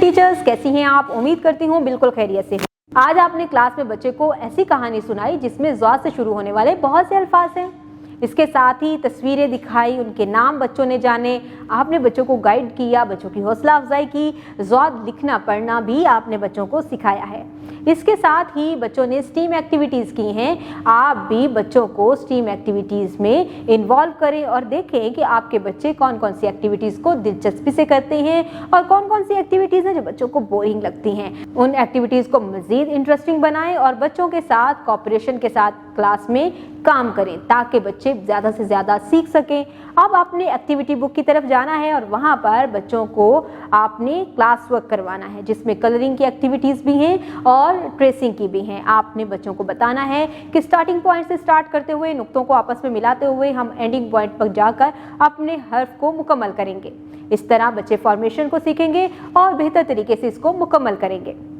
Teachers, कैसी हैं आप? उम्मीद करती हूँ बिल्कुल खैरियत से हैं। आज आपने क्लास में बच्चे को ऐसी कहानी सुनाई जिसमें ज़ से शुरू होने वाले बहुत से अल्फाज हैं। इसके साथ ही तस्वीरें दिखाई, उनके नाम बच्चों ने जाने, आपने बच्चों को गाइड किया, बच्चों की हौसला अफजाई की, ज़ लिखना पढ़ना भी आपने बच्चों को सिखाया है। इसके साथ ही बच्चों ने स्टीम एक्टिविटीज़ की हैं। आप भी बच्चों को स्टीम एक्टिविटीज़ में इन्वॉल्व करें और देखें कि आपके बच्चे कौन कौन सी एक्टिविटीज़ को दिलचस्पी से करते हैं और कौन कौन सी एक्टिविटीज़ हैं जो बच्चों को बोरिंग लगती हैं। उन एक्टिविटीज़ को मज़ीद इंटरेस्टिंग बनाएं और बच्चों के साथ कोऑपरेशन के साथ क्लास में काम करें ताकि बच्चे ज़्यादा से ज़्यादा सीख सकें। अब आपने एक्टिविटी बुक की तरफ जाना है और वहाँ पर बच्चों को आपने क्लास वर्क करवाना है जिसमें कलरिंग की एक्टिविटीज़ भी हैं और ट्रेसिंग की भी हैं। आपने बच्चों को बताना है कि स्टार्टिंग पॉइंट से स्टार्ट करते हुए नुक्तों को आपस में मिलाते हुए हम एंडिंग पॉइंट पर जाकर अपने हर्फ को मुकम्मल करेंगे। इस तरह बच्चे फॉर्मेशन को सीखेंगे और बेहतर तरीके से इसको मुकम्मल करेंगे।